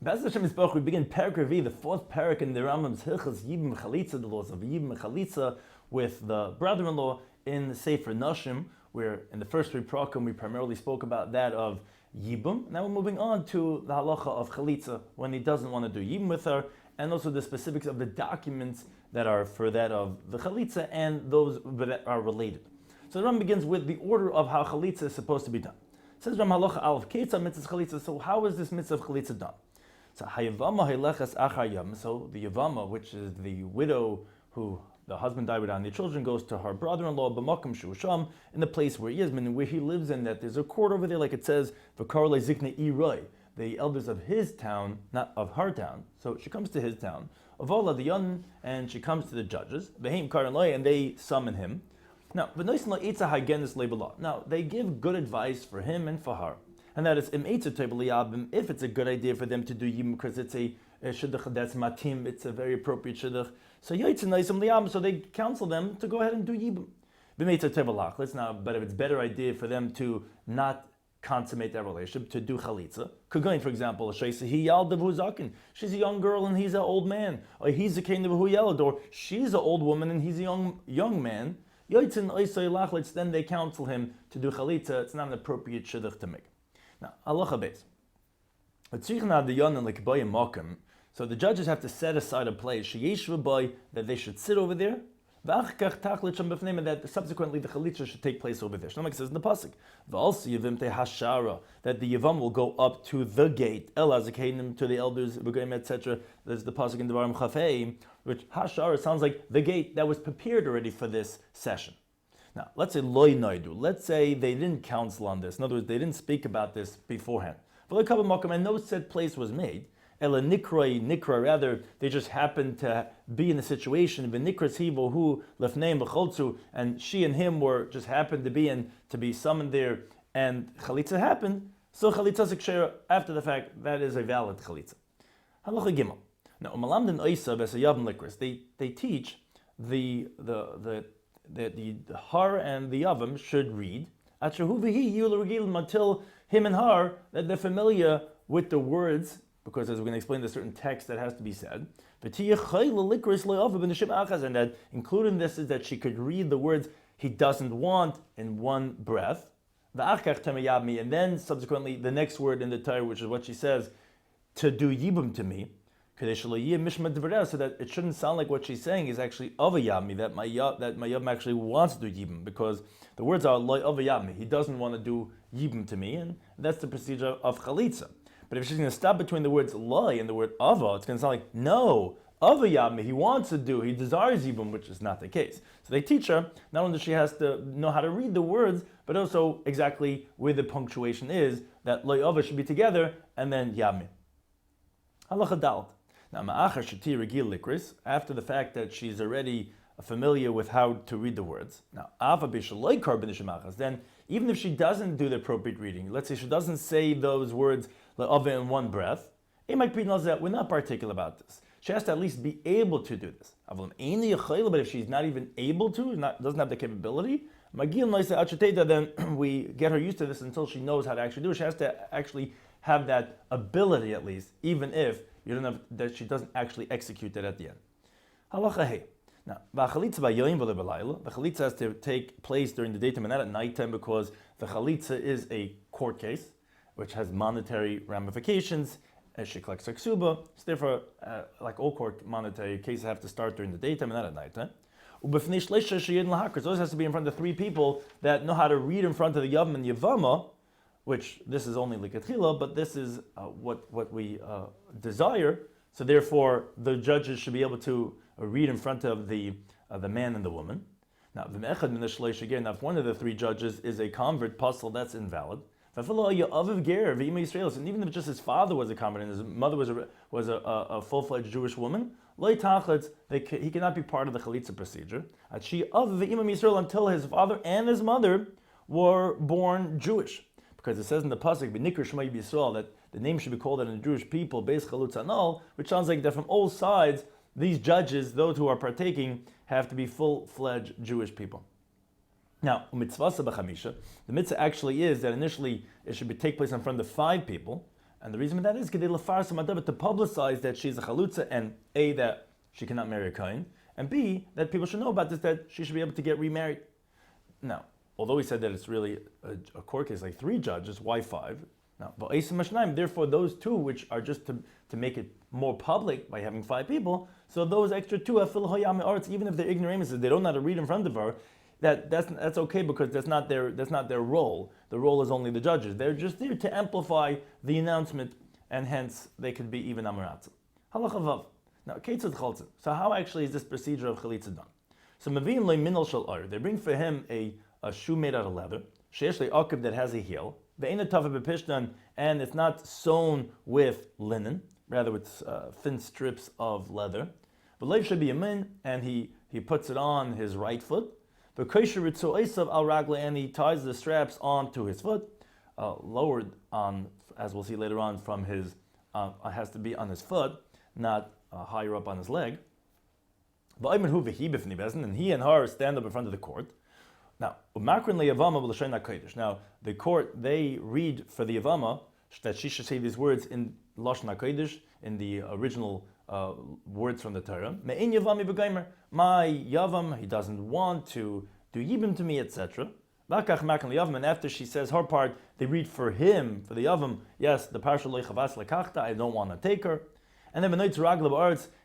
B'ez Hashem Yisbarach, we begin Perek Revi, the fourth Perek in the Rambam's Hilchos Yibbum VChalitzah, the laws of Yibbum VChalitzah, with the brother-in-law in the Sefer Nashim, where in the first three Prakim we primarily spoke about that of Yibbum. Now we're moving on to the halacha of Chalitza, when he doesn't want to do Yibbum with her, and also the specifics of the documents that are for that of the Chalitza and those that are related. So the Rambam begins with the order of how Chalitza is supposed to be done. It says Ram Halacha Aleph Ketzah Mitzvah Chalitza. So how is this mitzvah of Chalitza done? So Hayavama Heileches Achar Yom. So the Yavama, which is the widow who the husband died without any children, goes to her brother-in-law B'makom Shusham, in the place where he is, meaning where he lives in. That there's a court over there, like it says V'karle Zikne Iroi, the elders of his town, not of her town. So she comes to his town. Avola the Yun, and she comes to the judges. Behem Karan Loi, and they summon him. Now, they give good advice for him and for her. And that is, if it's a good idea for them to do Yibbum, because it's a shidduch that's matim, it's a very appropriate shidduch. So they counsel them to go ahead and do Yibbum. Now, but if it's a better idea for them to not consummate that relationship, to do Chalitza, for example, she's a young girl and he's an old man, or he's a king of Huyelad, or she's an old woman and he's a young man, then they counsel him to do Chalitza. It's not an appropriate shidduch to make. Now, halacha beis. So the judges have to set aside a place that they should sit over there, and that subsequently the chalitza should take place over there. Shlomo says in the pasuk, that the yavam will go up to the gate, to the elders, etc. There's the pasuk in Devarim Chafei, which hashara sounds like the gate that was prepared already for this session. Now, let's say loy noidu. Let's say they didn't counsel on this. In other words, they didn't speak about this beforehand. And no set place was made. Ela nikra, rather, they just happened to be in a situation, and she and him were just happened to be summoned there, and chalitza happened. So chalitza zikshera after the fact, that is a valid chalitza. Halacha gimel. Now, umalamdin oisa b'sayavim likris. They teach the har and the yavam should read until him and her that they're familiar with the words. Because as we're going to explain, there's certain text that has to be said. And that including this is that she could read the words he doesn't want in one breath. And then subsequently the next word in the Torah, which is what she says, to do Yibbum to me. So that it shouldn't sound like what she's saying is actually of a yami, that my yam actually wants to do Yibbum, because the words are loy of a yami. He doesn't want to do Yibbum to me, and that's the procedure of chalitza. But if she's going to stop between the words loy and the word ava, it's going to sound like, no, ava yami, he desires Yibbum, which is not the case. So they teach her, not only does she has to know how to read the words, but also exactly where the punctuation is, that loy ava should be together, and then yami. Halacha dal. Now, ma'achar sheti regil likris, after the fact that she's already familiar with how to read the words. Now, ava b'shaloi kar b'nishimachas, then even if she doesn't do the appropriate reading, let's say she doesn't say those words in one breath, we're not particular about this. She has to at least be able to do this. But if she's not even able to, doesn't have the capability, then we get her used to this until she knows how to actually do it. She has to actually have that ability at least, even if you don't have that she doesn't actually execute it at the end. Halacha hey. Now, the chalitza has to take place during the daytime and not at nighttime, because the chalitza is a court case, which has monetary ramifications, as she collects her ksuba. So therefore, like all court monetary cases, have to start during the daytime and not at nighttime. So this has to be in front of three people that know how to read in front of the yavam and yavama, which this is only likatchila, but this is what we desire. So therefore, the judges should be able to read in front of the man and the woman. Now, if one of the three judges is a convert, puzzle, that's invalid. And even if just his father was a convert and his mother was a full-fledged Jewish woman, he cannot be part of the chalitza procedure until his father and his mother were born Jewish. Because it says in the pasuk, that the name should be called out in the Jewish people, Beis Chalutz Anal, which sounds like that from all sides, these judges, those who are partaking, have to be full-fledged Jewish people. Now, the mitzvah actually is that initially it should take place in front of 5 people, And the reason for that is to publicize that she's a chalutza, and A, that she cannot marry a kohen, and B, that people should know about this, that she should be able to get remarried. Now, although he said that it's really a court case like 3 judges, why 5? Now, therefore those 2, which are just to make it more public by having 5 people, so those extra 2, even if they're ignoramuses, they don't know how to read in front of her, that's okay, because that's not their role. The role is only the judges. They're just there to amplify the announcement, and hence they could be even amaratza. Halacha vav. Now, keitzad chaltzin. So how actually is this procedure of chalitza done? So mavin loy minol shel or. They bring for him a shoe made out of leather. Sheyesh le'akiv, that has a heel. Ve'ena tava b'pishtan, and it's not sewn with linen, rather with thin strips of leather. V'leiv should be yamin, and he puts it on his right foot. And he ties the straps onto his foot, lowered on, as we'll see later on, from his, has to be on his foot, not higher up on his leg. And he and her stand up in front of the court. Now, the court, they read for the Yavama that she should say these words in Lashon HaKodesh, in the original words from the Torah. My Yavam, he doesn't want to do Yibbum to me, etc. And after she says her part, they read for him, for the Yavam, yes, the Parsha Lo Chavas Lekachta, I don't want to take her. And then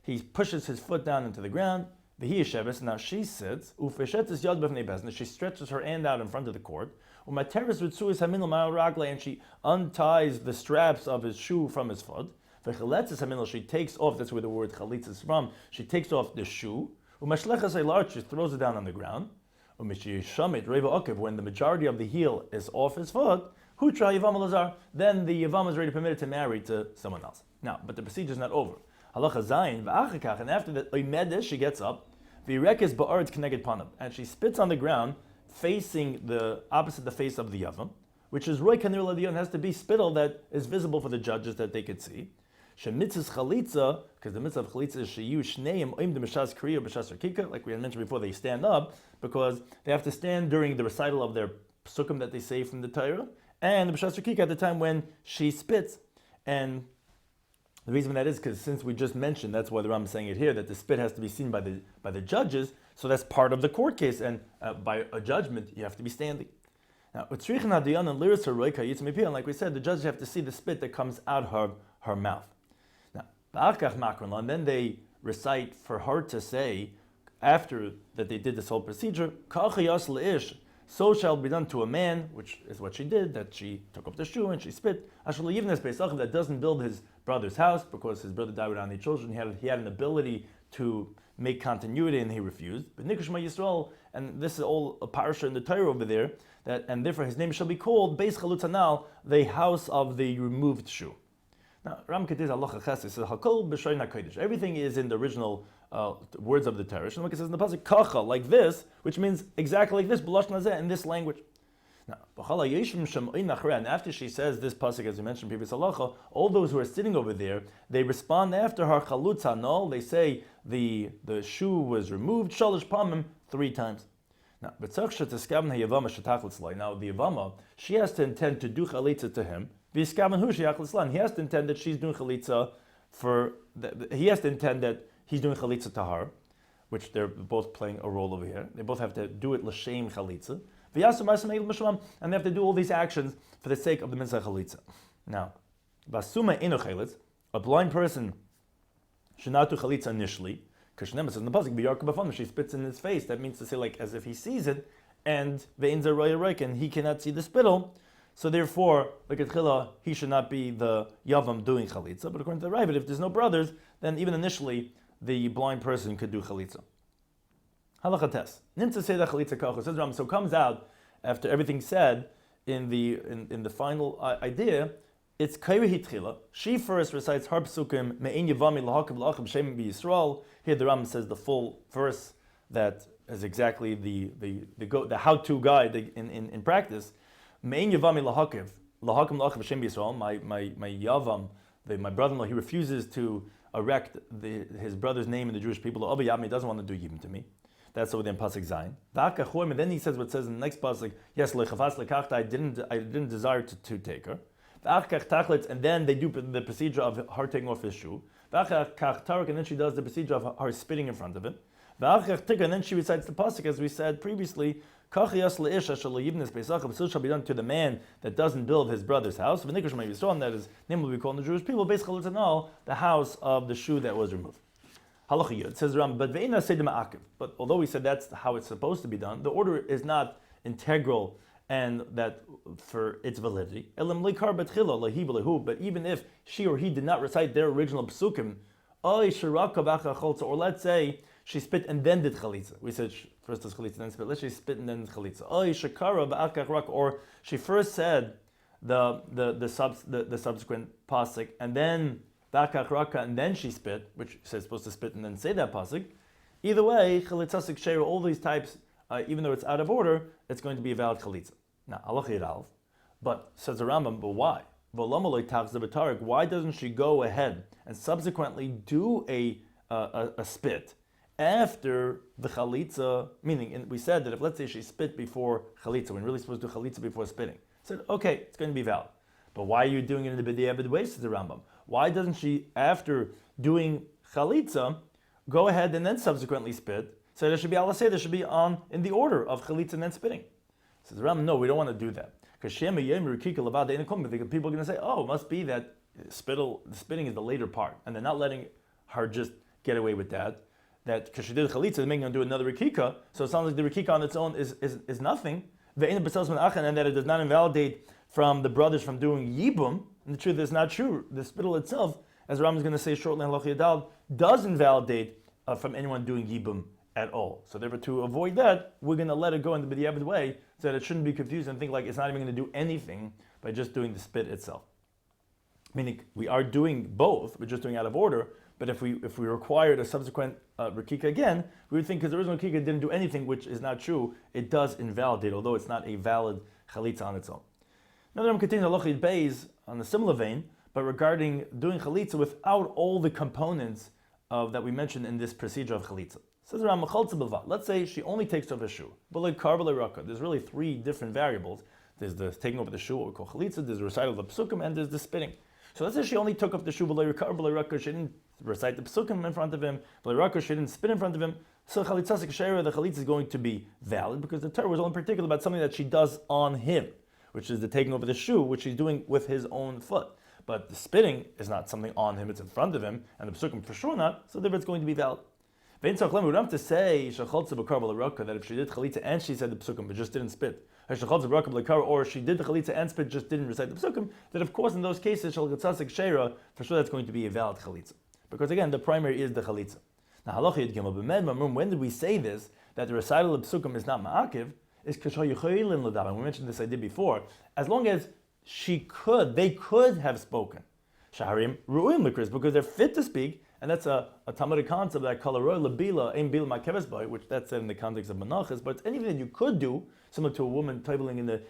he pushes his foot down into the ground. Now she sits, she stretches her hand out in front of the court, and she unties the straps of his shoe from his foot. She takes off, that's where the word chalitza is from, she takes off the shoe, she throws it down on the ground. When the majority of the heel is off his foot, then the Yavam is already permitted to marry to someone else. Now, but the procedure is not over. Halacha zayin, and after that, she gets up, and she spits on the ground, facing the opposite the face of the Yavam, which is roy kanir ladion, has to be spittle that is visible for the judges that they could see. Shemitzvah chalitza, because the mitzvah of chalitza is sheyu shneim oim de mishas kriya b'shas rakika, like we had mentioned before, they stand up because they have to stand during the recital of their psukim that they say from the Torah, and the b'shas rakika at the time when she spits. And the reason for that is because since we just mentioned, that's why the Rambam is saying it here, that the spit has to be seen by the judges, so that's part of the court case, and by a judgment you have to be standing. Now, and like we said, the judges have to see the spit that comes out her mouth. And then they recite for her to say, after that they did this whole procedure, so shall be done to a man, which is what she did, that she took off the shoe and she spit. That doesn't build his brother's house because his brother died without any children. He had an ability to make continuity and he refused. But Nikushma Yisrael, and this is all a parsha in the Torah over there, and therefore his name shall be called Beis Chalutzanal, the house of the removed shoe. Now, Ram Ketiz Allah Chesed says Hakol b'Shoyin HaKodesh. Everything is in the original words of the Torah. And like it says in the pasuk, Kacha, like this, which means exactly like this, B'Lashon Hazeh, in this language. Now, and after she says this pasuk, as we mentioned previous halacha, all those who are sitting over there, they respond after her Chalutz Hanol. They say the shoe was removed Shalosh Pamim 3 times. Now, the Yavama, she has to intend to do chalitza to him. He has to intend that she's doing chalitza he has to intend that he's doing chalitza to her, which they're both playing a role over here. They both have to do it l'shem chalitza. And they have to do all these actions for the sake of the mitzvah chalitza. Now, a blind person should not do chalitza initially, because Shneimah says in the pasuk, she spits in his face. That means to say, like, as if he sees it, and and he cannot see the spittle. So therefore, like at Chila, he should not be the Yavam doing chalitza. But according to the Ravid, if there's no brothers, then even initially, the blind person could do chalitza. Halacha tes. Nimtza say that chalitza kachu. Says Ram. So it comes out after everything said in the final idea. It's kairi hitchila. She first recites har psukim me'in yavami lahakim la'achim shem b'Yisrael. Here the Ram says the full verse that is exactly the how-to guide in practice. Me'in yavami lahakim la'achim shem b'Yisrael. My yavam, my brother-in-law, he refuses to erect his brother's name in the Jewish people. He doesn't want to do Yibbum to me. That's over there in pasuk Zayin. And then he says what it says in the next pasuk. Yes, I didn't desire to take her. And then they do the procedure of her taking off his shoe. And then she does the procedure of her spitting in front of him. And then she recites the pasuk, as we said previously, shall be done to the man that doesn't build his brother's house. And that is name will be called in the Jewish people, basically the house of the shoe that was removed. Halacha Yud, it says Rambam, but although we said that's how it's supposed to be done, the order is not integral and that for its validity. But even if she or he did not recite their original psukim, or let's say she spit and then did chalitza. We said first does chalitza, then spit. Let's say she spit and then did chalitza. Or she first said the subsequent pasuk and then b'akach raka and then she spit, which says supposed to spit and then say that pasuk. Either way, chalitzasik sheira, all these types, even though it's out of order, it's going to be a valid chalitza. Now, halacha yiralv, but says the Rambam, but why? Why doesn't she go ahead and subsequently do a spit after the chalitza? Meaning, we said that if let's say she spit before chalitza, when really supposed to do chalitza before spitting, said okay, it's going to be valid. But why are you doing it in the b'diavad way? Says the Rambam. Why doesn't she, after doing chalitza, go ahead and then subsequently spit? So there should be there should be in the order of chalitza and then spitting. Says the Rambam, no, we don't want to do that. Because people are going to say, oh, it must be that the spitting is the later part, and they're not letting her just get away with that. That because she did chalitza, they're making her do another rikika. So it sounds like the rikika on its own is nothing. And that it does not invalidate from the brothers from doing Yibbum. And the truth is not true. The spittle itself, as Rambam is going to say shortly in Halacha Yadal, does invalidate from anyone doing Yibbum at all. So therefore, to avoid that, we're going to let it go in the b'diavad way, so that it shouldn't be confused and think like it's not even going to do anything by just doing the spit itself. Meaning, we are doing both, we're just doing out of order, but if we required a subsequent rikika again, we would think because the original rikika didn't do anything, which is not true, it does invalidate, although it's not a valid chalitza on its own. Now the Rambam continues Halacha Beis on a similar vein, but regarding doing chalitza without all the components that we mentioned in this procedure of chalitza. Says Rambam, let's say she only takes off a shoe. There's really three different variables. There's the taking over the shoe, what we call chalitza, there's the recital of the psukim, and there's the spitting. So let's say she only took off the shoe, she didn't recite the psukim in front of him, she didn't spit in front of him. So the chalitza is going to be valid because the Torah was only particular about something that she does on him, which is the taking over the shoe, which she's doing with his own foot. But the spitting is not something on him, it's in front of him, and the psukim for sure not, so therefore it's going to be valid. We don't have to say that if she did chalitza and she said the psukim but just didn't spit, or she did the chalitza and spit just didn't recite the psukim, that of course in those cases for sure that's going to be a valid chalitza. Because again, the primary is the chalitza. Now halacha yud gimel, when did we say this, that the recital of psukim is not ma'akiv? Is we mentioned this idea before. As long as they could have spoken. Shaharim ru'im likris, because they're fit to speak. And that's a Talmudic concept that kalaroi labila ein bila ma'keves by, which that's said in the context of menachas. But it's anything that you could do, similar to a woman tabling in the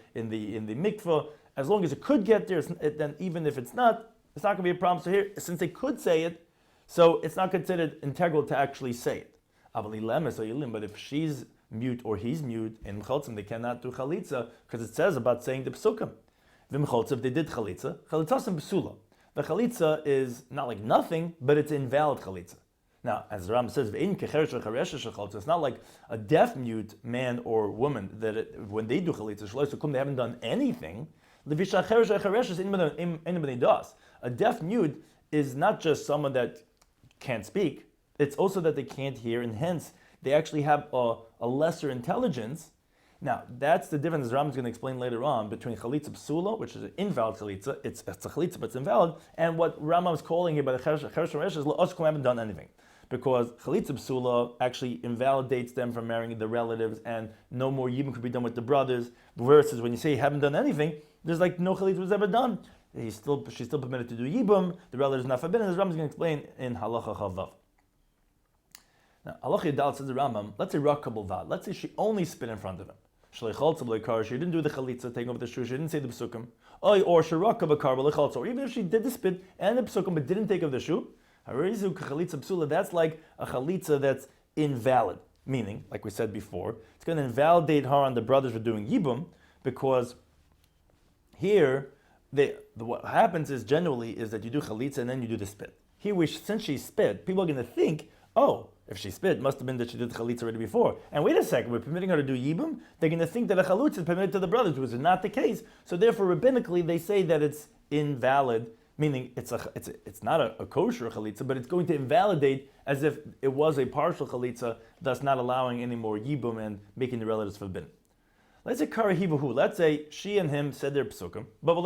mikveh, as long as it could get there. Then even if it's not going to be a problem. So here, since they could say it, so it's not considered integral to actually say it. But if she's mute or he's mute in Mechaltzim, they cannot do chalitza because it says about saying the psukim. If they did chalitza and besula. The chalitza is not like nothing, but it's invalid chalitza. Now, as the Rambam says, it's not like a deaf mute man or woman that when they do chalitza, they haven't done anything. A deaf mute is not just someone that can't speak, it's also that they can't hear, and hence they actually have a lesser intelligence. Now, that's the difference, as Rambam is going to explain later on, between chalitza psula, which is an invalid chalitza, it's a chalitza but it's invalid, and what Rambam is calling here by the cheresh resh is la'oskum haven't done anything. Because chalitza psula actually invalidates them from marrying the relatives, and no more yibbum could be done with the brothers, versus when you say you haven't done anything, there's like no chalitza was ever done. She's still permitted to do yibbum, the relative is not forbidden, as Rambam is going to explain in halacha chavav. Now, halacha yadal says the Rambam, let's say rakabel vad, let's say she only spit in front of him. She didn't do the chalitza, taking over the shoe, she didn't say the psukim. Or even if she did the spit and the psukim but didn't take over the shoe, that's like a chalitza that's invalid. Meaning, like we said before, it's going to invalidate her on the brothers for doing yibbum, because here what happens is generally is that you do chalitza and then you do the spit. Here, since she spit, people are going to think, oh, if she spit, must have been that she did chalitza already before. And wait a second, we're permitting her to do yibum? They're going to think that a chalutz is permitted to the brothers, which is not the case. So therefore, rabbinically, they say that it's invalid, meaning it's not a kosher chalitza, but it's going to invalidate as if it was a partial chalitza, thus not allowing any more yibum and making the relatives forbidden. Let's say kara hivahu. Let's say she and him said their psukim, but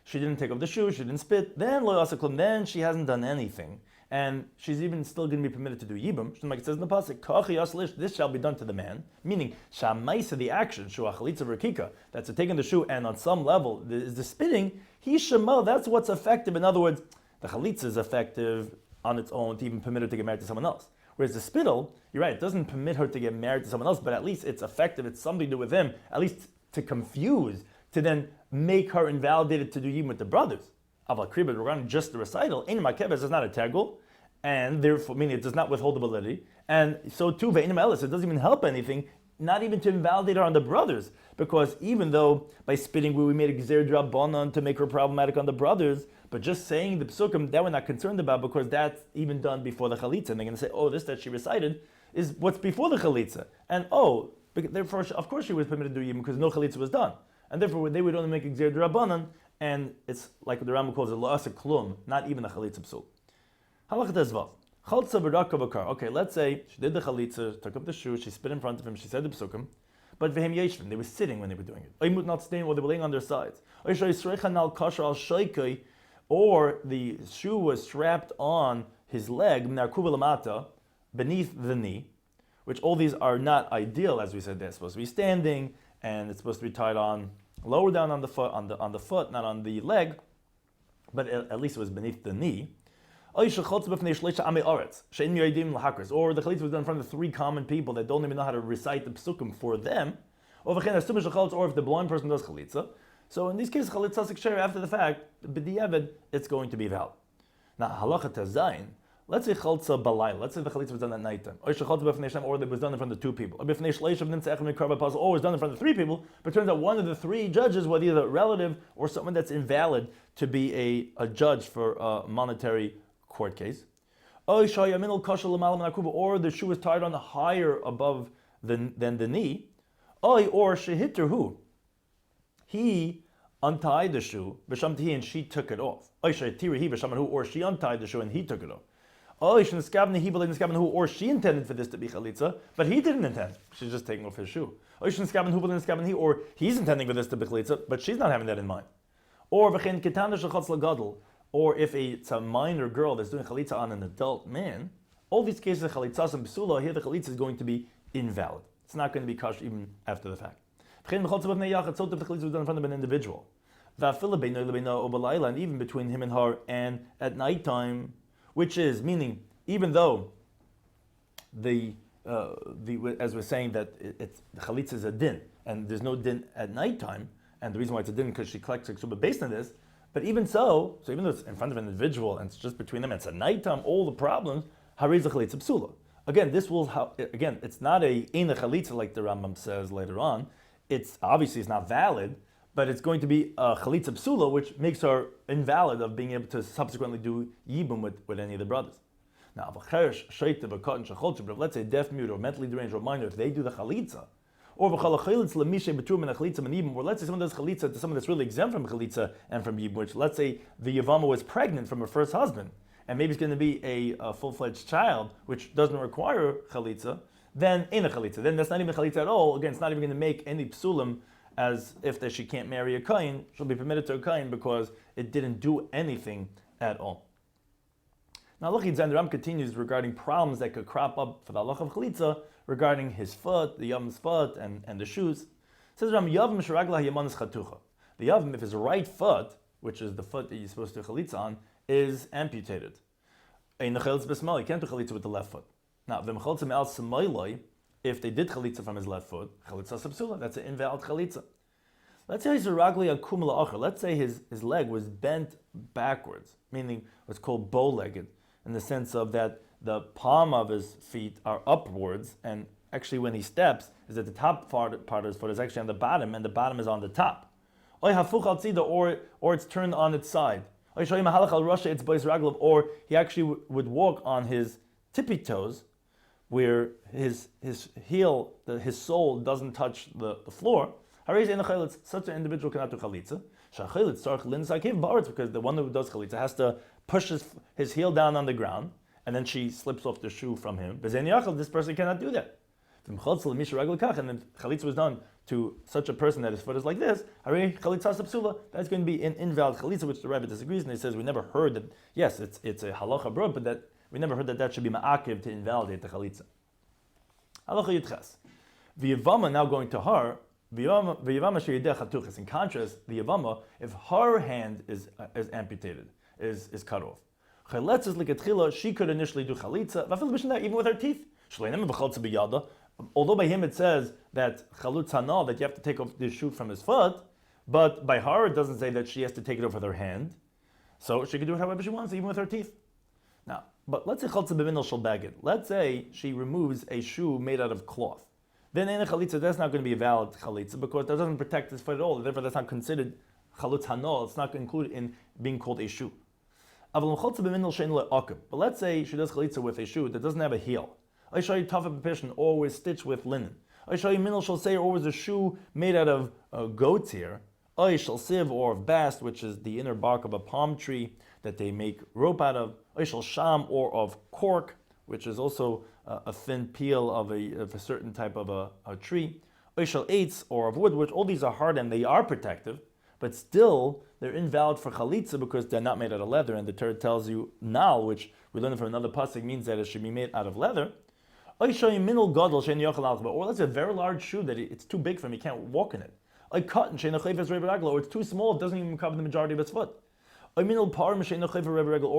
she didn't take off the shoe, she didn't spit. Then lo yasaklum. Then she hasn't done anything, and she's even still going to be permitted to do yibum. Like it says in the pasuk, kachi yaslish. This shall be done to the man, meaning shamaisa, the action, shu achalitza v'rkika. That's a taking the shoe, and on some level is the spitting. He shemo. That's what's effective. In other words, the chalitza is effective on its own to even permit her to get married to someone else. Whereas the spittle, you're right, it doesn't permit her to get married to someone else, but at least it's effective. It's something to do with him, at least to confuse, to then make her invalidated to do yibum with the brothers. Aval kriba, regarding just the recital, ein makebes is not a tegul, and therefore, meaning it does not withhold the validity, and so too, ve'enim elis, it doesn't even help anything, not even to invalidate her on the brothers, because even though by spitting we made a gzer drabanan to make her problematic on the brothers, but just saying the psukim, that we're not concerned about because that's even done before the chalitza. And they're going to say, oh, this that she recited is what's before the chalitza. And therefore, of course she was permitted to do yibum because no chalitza was done. And therefore, they would only make a gzer drabanan, and it's like the Rambam calls it la'asa klum, not even a chalitza psul. Halakha tezvav. Chaltza b'raka b'kar. Okay, let's say she did the chalitza, took up the shoe, she spit in front of him, she said the psukim, but v'hem yeshvin, they were sitting when they were doing it. Oimut not staying, or they were laying on their sides. Or the shoe was strapped on his leg, beneath the knee, which all these are not ideal, as we said. They're supposed to be standing, and it's supposed to be tied on lower down on the foot, on the foot, not on the leg, but at least it was beneath the knee. Or the chalitza was done in front of 3 common people that don't even know how to recite the psukim for them. Or if the blind person does chalitza. So in these cases, chalitza sikshera after the fact, b'diavad, it's going to be valid. Now, halacha tazayin, let's say chalitza balayla, let's say the chalitza was done at night time, or it was done in front of 2 people, or it was done in front of 3 people, but it turns out one of the 3 judges was either a relative or someone that's invalid to be a judge for a monetary court case. Or the shoe was tied on higher above than the knee, or shehitterhu. He untied the shoe, and she took it off. Or she untied the shoe and he took it off. Or she intended for this to be chalitza, but he didn't intend. She's just taking off his shoe. Or he's intending for this to be chalitza, but she's not having that in mind. Or if it's a minor girl that's doing chalitza on an adult man, all these cases of chalitzas and psula, here the chalitza is going to be invalid. It's not going to be kosher even after the fact. And even between him and her, and at nighttime, which is meaning even though as we're saying that the chalitza is a din, and there's no din at nighttime, and the reason why it's a din because she collects ksuba based on this. But even so even though it's in front of an individual and it's just between them, and it's at nighttime, all the problems. Hariz chalitza psula. Again, it's not a eina chalitza like the Rambam says later on. It's not valid, but it's going to be a chalitza psula, which makes her invalid of being able to subsequently do yibum with any of the brothers. Now, if let's say deaf, mute, or mentally deranged or minor, if they do the chalitza, or let's say someone does chalitza to someone that's really exempt from chalitza and from yibum, which let's say the yavama was pregnant from her first husband, and maybe it's going to be a full-fledged child, which doesn't require chalitza, then in a chalitza. Then that's not even chalitza at all. Again, it's not even going to make any psulim as if that she can't marry a kohen. She'll be permitted to a kohen because it didn't do anything at all. Now, look, the Ram continues regarding problems that could crop up for the halach of chalitza regarding his foot, the yavam's foot, and the shoes. It says Ram yavam sheraglah yamanis chatucha. The yavam, if his right foot, which is the foot that you're supposed to do chalitza on, is amputated. You can't do chalitza with the left foot. Now, if they did chalitza from his left foot, chalitza sabsula, that's an invalid chalitza. Let's say he's a ragli akum la'achar. Let's say his leg was bent backwards, meaning what's called bow-legged, in the sense of that the palm of his feet are upwards, and actually when he steps, is that the top part of his foot is actually on the bottom, and the bottom is on the top. or it's turned on its side. Or he actually would walk on his tippy toes, where his heel, his sole doesn't touch the floor. Such an individual cannot do chalitza. Because the one who does chalitza has to push his heel down on the ground, and then she slips off the shoe from him. This person cannot do that. And then chalitza was done to such a person that his foot is like this, that's going to be an invalid chalitza, which the Rebbe disagrees, and he says we never heard that, yes, it's a halacha brud, but that we never heard that should be ma'akiv to invalidate the chalitza. Halacha yitches. The Yavama, now going to her, in contrast, the Yavama, if her hand is amputated, is cut off, she could initially do chalitza, even with her teeth. Although by him it says that chalutz hanal, that you have to take off the shoe from his foot, but by her it doesn't say that she has to take it off with her hand. So she can do it however she wants, even with her teeth. Now, but let's say chalutz b'minol shel bagid. Let's say she removes a shoe made out of cloth. Then in a chalitza, that's not going to be a valid chalitza because that doesn't protect his foot at all. Therefore, that's not considered chalutz hanal. It's not included in being called a shoe. But let's say she does chalitza with a shoe that doesn't have a heel. I show you tafa b'pishon, always stitched with linen. I show you minol shall say, always a shoe made out of goat's hair. I shall sieve, or of bast, which is the inner bark of a palm tree that they make rope out of. I shall sham, or of cork, which is also a thin peel of a certain type of a tree. I shall eitz, or of wood, which all these are hard and they are protective, but still they're invalid for chalitza because they're not made out of leather. And the Torah tells you nal, which we learned from another pasuk, means that it should be made out of leather. Or let's say a very large shoe that it's too big for him, he can't walk in it. Or it's too small, it doesn't even cover the majority of his foot. Or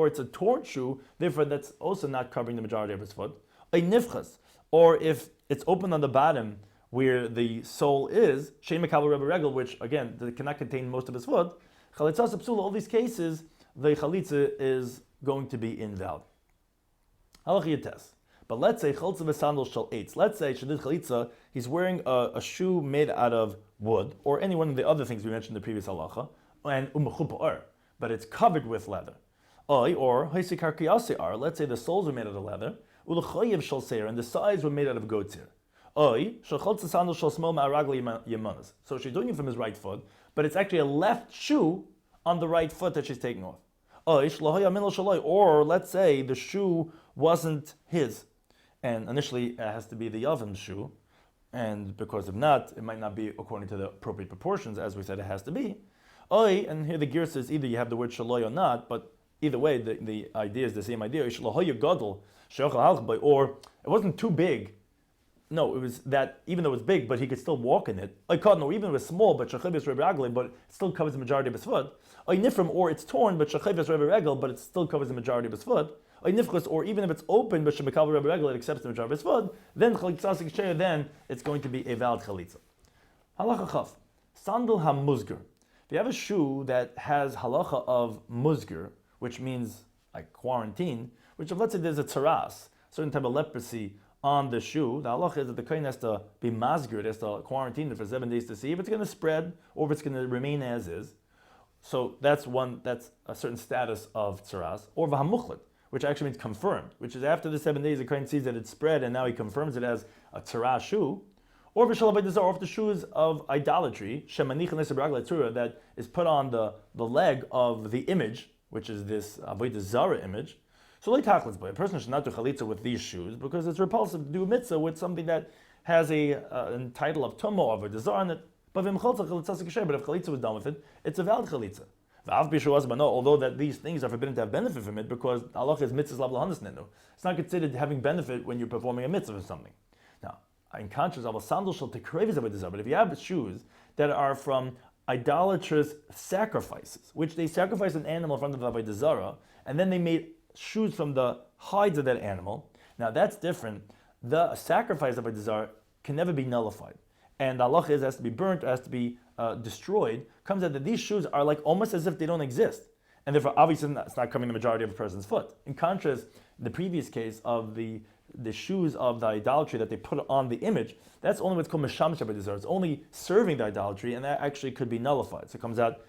it's a torn shoe, therefore that's also not covering the majority of his foot. Or if it's open on the bottom where the sole is, which again cannot contain most of his foot, all these cases, the chalitza is going to be invalid. But let's say chalutza v'sandal shel eitz. Let's say shadid chalitza, he's wearing a shoe made out of wood, or any one of the other things we mentioned in the previous halacha, and but it's covered with leather. Or let's say the soles were made out of leather, and the sides were made out of goat's hair. So she's doing it from his right foot, but it's actually a left shoe on the right foot that she's taking off. Or let's say the shoe wasn't his, and initially it has to be the Yavim's shoe, and because if not, it might not be according to the appropriate proportions, as we said it has to be. And here the gear says either you have the word shaloi or not, but either way, the idea is the same idea. Or it wasn't too big. No, it was that even though it was big, but he could still walk in it. No, even if it was small, but it still covers the majority of his foot. Or it's torn, but it still covers the majority of his foot. Or even if it's open, but it accepts the majority of his foot, then it's going to be a valid chalitza. Halacha chaf. Sandal hamuzger. If you have a shoe that has halacha of muzger, which means like quarantine, which if let's say there's a taras, certain type of leprosy on the shoe, the halacha is that the kohen has to be mazger, has to quarantine it for 7 days to see if it's going to spread or if it's going to remain as is. So that's a certain status of tzaras. Or v'hamuchlet, which actually means confirmed, which is after the 7 days the kohen sees that it's spread and now he confirms it as a tzara shoe. Or if the shoe is of idolatry, that is put on the leg of the image, which is this avodah zara image. So a person should not do chalitza with these shoes because it's repulsive to do a mitzvah with something that has a title of tumah of a zara in it. But if chalitza was done with it, it's a valid chalitza. Although that these things are forbidden to have benefit from it because Allah is mitzvah lav lahanisnenu. It's not considered having benefit when you're performing a mitzvah or something. Now, in contrast, sandal shall take craves of a desire. But if you have shoes that are from idolatrous sacrifices, which they sacrifice an animal in front of the avodah zara, and then they made shoes from the hides of that animal. Now that's different. The sacrifice of a desire can never be nullified, and Allah has to be burnt, has to be destroyed. Comes out that these shoes are like almost as if they don't exist, and therefore obviously it's not covering the majority of a person's foot. In contrast, the previous case of the the shoes of the idolatry that they put on the image, that's only what's called Misham Shabbat. It's only serving the idolatry, and that actually could be nullified. So it comes out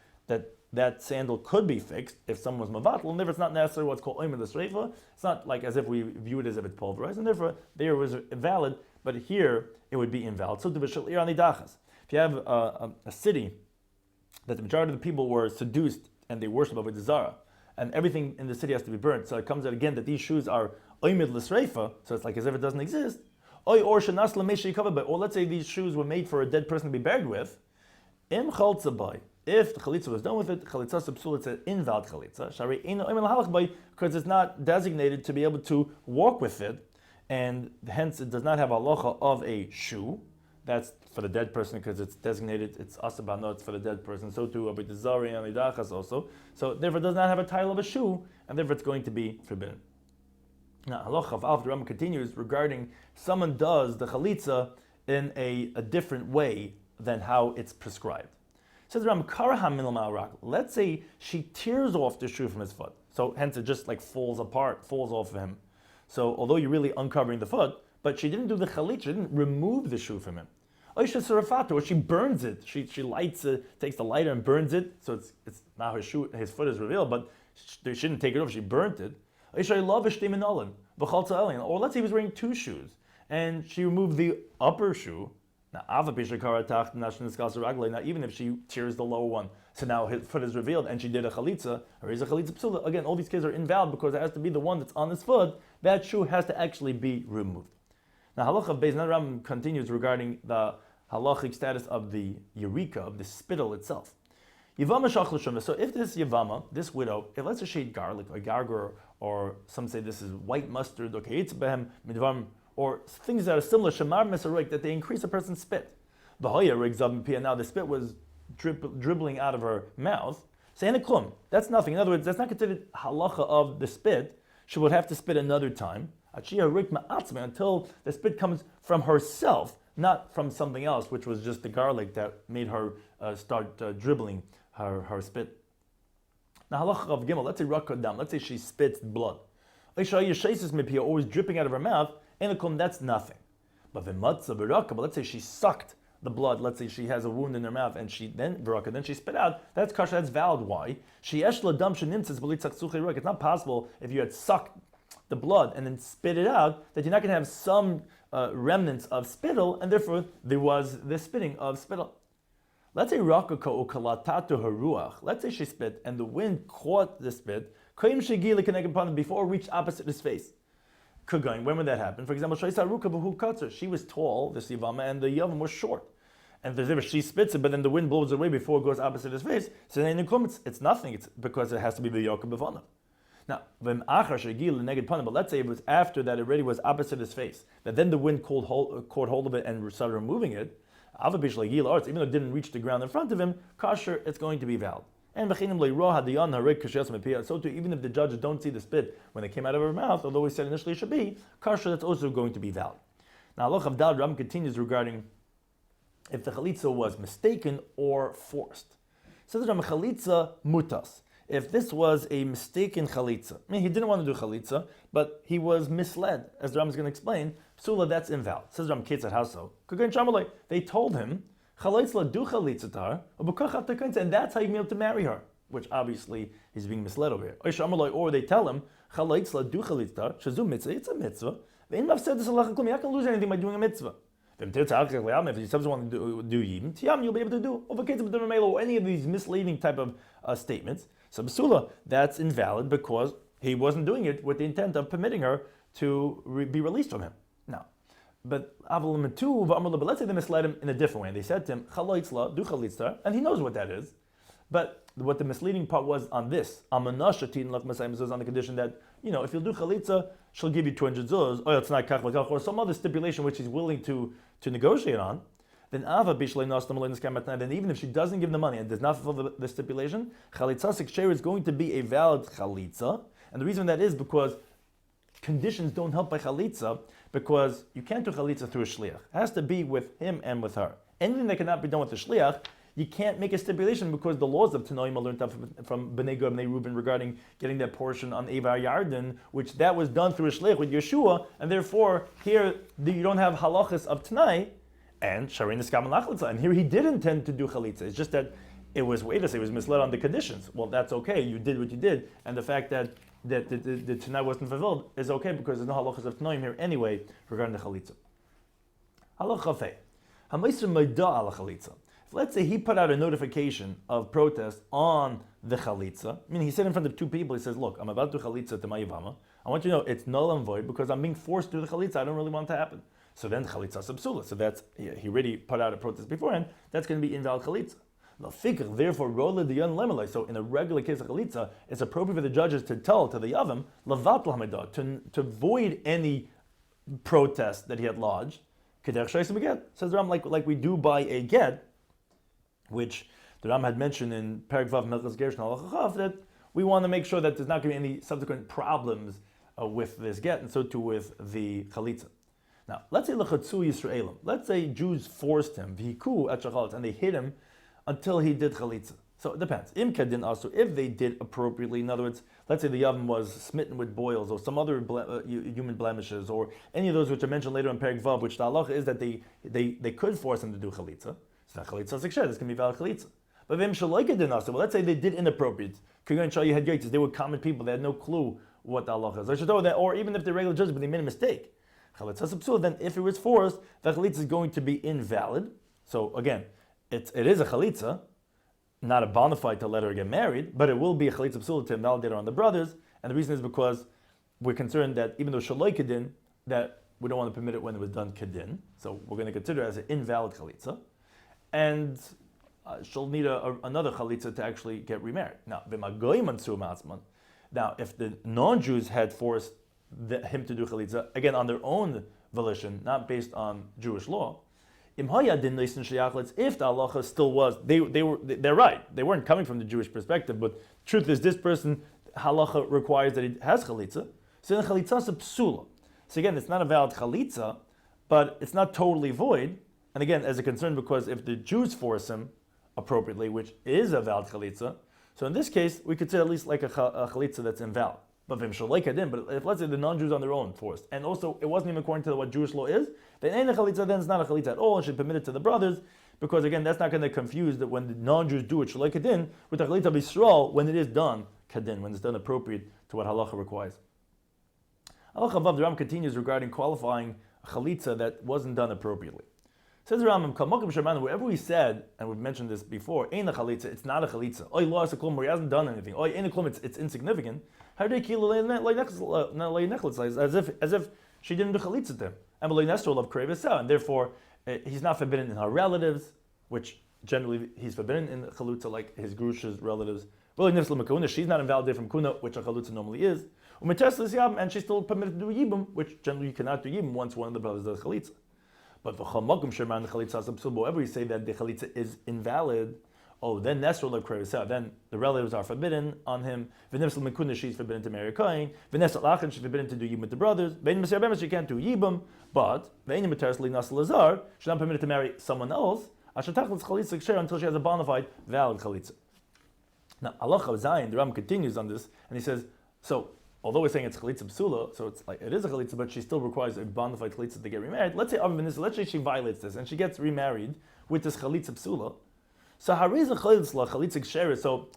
that sandal could be fixed if someone was mavatl, and therefore it's not necessarily what's called oimer l'sreifa. It's not like as if we view it as if it's pulverized, and therefore there was valid, but here it would be invalid. So if you have a city that the majority of the people were seduced and they worship Avodah Zarah, and everything in the city has to be burnt, so it comes out again that these shoes are oimer l'sreifa, so it's like as if it doesn't exist. Or let's say these shoes were made for a dead person to be buried with. Im chaltzabai. If the chalitza was done with it, chalitza subsul, it's an invalid chalitza. Because it's not designated to be able to walk with it, and hence it does not have a halacha of a shoe. That's for the dead person because it's designated, it's asabano, it's for the dead person. So too, Avodah Zarah and idachas also. So therefore it does not have a title of a shoe, and therefore it's going to be forbidden. Now, halacha of Alf, the Rambam continues regarding someone does the chalitza in a different way than how it's prescribed. Says Ram Karaha Minal Ma'arak. Let's say she tears off the shoe from his foot. So hence it just like falls apart, falls off of him. So although you're really uncovering the foot, but she didn't do the chalitza, she didn't remove the shoe from him. Or she burns it. She lights it, takes the lighter and burns it. So it's now his foot is revealed, but she didn't take it off, she burnt it. Or let's say he was wearing two shoes and she removed the upper shoe. Now, even if she tears the lower one, so now his foot is revealed and she did a chalitza, or is a chalitza psula. Again, all these cases are invalid because it has to be the one that's on his foot. That shoe has to actually be removed. Now, halacha of Beis Ram continues regarding the halachic status of the yerika, of the spittle itself. Yavama shach l'shuma. So if this yavama, this widow, if let's say she ate garlic or gargur, or some say this is white mustard, okay, it's behem midvam, or things that are similar, shamar mesarik, that they increase a person's spit. Now the spit was dribbling out of her mouth. That's nothing. In other words, that's not considered halacha of the spit. She would have to spit another time until the spit comes from herself, not from something else, which was just the garlic that made her start dribbling her spit. Now halacha of gimel, let's say rakadam, let's say she spits blood. Always dripping out of her mouth. That's nothing. But let's say she sucked the blood. Let's say she has a wound in her mouth and she then she spit out. That's kasha. That's valid. Why? It's not possible if you had sucked the blood and then spit it out that you're not going to have some remnants of spittle, and therefore there was the spitting of spittle. Let's say let's say she spit and the wind caught the spit before it reached opposite his face. When would that happen? For example, she was tall, this Yavama, and the Yavam was short. And if she spits it, but then the wind blows it away before it goes opposite his face, so then it's nothing. It's because it has to be the Yokem B'vanav. Now, but let's say it was after that it already was opposite his face, that then the wind caught hold of it and started removing it, even though it didn't reach the ground in front of him, kosher, it's going to be valid. And so too, even if the judges don't see the spit when it came out of her mouth, although we said initially it should be, kasher, that's also going to be valid. Now, Halacha of Dal Ram continues regarding if the chalitza was mistaken or forced. Says Ram, chalitza mutas. If this was a mistaken chalitza, I mean, he didn't want to do chalitza, but he was misled, as the Ram is going to explain, psula, that's invalid. Says Ram, Ketzad, how so? They told him, and that's how you be able to marry her, which obviously he's being misled over here. Or they tell him, it's a mitzvah. You're not going to lose anything by doing a mitzvah. If you sometimes want to do Yibbum, you'll be able to do or any of these misleading type of statements. So Basula, that's invalid because he wasn't doing it with the intent of permitting her to be released from him. Now, but let's say they misled him in a different way. And they said to him, do chalitzah, and he knows what that is. But what the misleading part was on this, on the condition that, if you'll do chalitza, she'll give you 200 zuz, or it's not kach v'kach, or some other stipulation which he's willing to negotiate on. Then then even if she doesn't give the money and does not fulfill the stipulation, chalitza share is going to be a valid chalitza. And the reason that is because conditions don't help by chalitza, because you can't do chalitza through a shliach. It has to be with him and with her. Anything that cannot be done with the shliach, you can't make a stipulation because the laws of Tanoim are learned from Bnei Gad, Bnei Reuben regarding getting that portion on Evar Yarden, which that was done through a shliach with Yeshua, and therefore here you don't have halachas of Tanai and Sharin Eskam Lachalitza. And here he did intend to do Chalitza. It's just that it was misled on the conditions. Well, that's okay. You did what you did, and the fact that the Tanai wasn't fulfilled is okay because there's no halachas of Tanoim here anyway regarding the Chalitza. Halacha Fei. Hamaisr Maida ala Chalitza. Let's say he put out a notification of protest on the Chalitza. I mean, he said in front of two people, he says, look, I'm about to Chalitza to my Yavama. I want you to know it's null and void because I'm being forced to do the Chalitza. I don't really want it to happen. So then Chalitza Sabsula. So that's, he already put out a protest beforehand. That's going to be invalid Chalitza. Therefore, Rola the Yan Lemelai. So in a regular case of Chalitza, it's appropriate for the judges to tell to the Yavam, Lavat Hamidah, to void any protest that he had lodged. Says the Ram, like we do by a get, which the Ram had mentioned in Perek Vav Melchas Gershon Halacha Chaf, that we want to make sure that there's not going to be any subsequent problems with this get, and so too with the Chalitza. Now, let's say L'chatzu Yisraelim. Let's say Jews forced him, V'hiku et Shachalitza, and they hit him until he did Chalitza. So it depends. Im Kedin also, if they did appropriately, in other words, let's say the Yavam was smitten with boils or some other human blemishes or any of those which are mentioned later in Perek Vav, which the halacha is that they could force him to do Chalitza. So that Chalitza is this can be valid Chalitza. But Vim Shaloika didn't also, well, let's say they did inappropriate. You had Yates, they were common people, they had no clue what the halacha is. Or even if they're regular judges, but they made a mistake. Chalitza Sabsul, then if it was forced, the Chalitza is going to be invalid. So again, it is a Chalitza, not a bona fide to let her get married, but it will be a Chalitza Psula to invalidate her on the brothers. And the reason is because we're concerned that even though Shaloi Kedin, that we don't want to permit it when it was done Kedin. So we're going to consider it as an invalid Chalitza. And she'll need another Chalitza to actually get remarried. Now, if the non-Jews had forced him to do Chalitza, again on their own volition, not based on Jewish law, if the halacha still was, they're right. They weren't coming from the Jewish perspective, but truth is this person, halacha requires that he has chalitza. So then chalitza is a psula. So again, it's not a valid chalitza, but it's not totally void. And again, as a concern, because if the Jews force him appropriately, which is a valid chalitza, so in this case, we could say at least like a chalitza that's invalid. But if let's say the non-Jews on their own forced, and also it wasn't even according to what Jewish law is, then ain't a chalitza, then it's not a chalitza at all, and should permit it to the brothers, because again, that's not going to confuse that when the non-Jews do it, shalai kadin, with the chalitza of Yisrael, when it is done kadin, when it's done appropriate to what halacha requires. Halacha Vav, the Ram continues regarding qualifying a chalitza that wasn't done appropriately. Says the Rambam, wherever we said, and we've mentioned this before, ain't a chalitza, it's not a chalitza. Oy lo asa klum, where he hasn't done anything. Oy ain't a klum, it's insignificant. How do as if she didn't do chalitza to him? And therefore, he's not forbidden in her relatives, which generally he's forbidden in chalitza, like his grusha's relatives. She's not invalidated from kuna, which a chalitza normally is. And she's still permitted to do yibbum, which generally you cannot do yibbum once one of the brothers does chalitza. But wherever we say that the chalitza is invalid, then then the relatives are forbidden on him. She's forbidden to marry a kohen. She's forbidden to do yibbum with the brothers. She can't do yibbum, but she's not permitted to marry someone else until she has a bona fide valid chalitza. Now, Allah Zayin, the Ram continues on this, and he says, so although we're saying it's chalitza psula, so it's like it is a chalitza, but she still requires a bona fide chalitza to get remarried. Let's say she violates this and she gets remarried with this chalitza psula. So harizah chalitza chalitza ksheres. So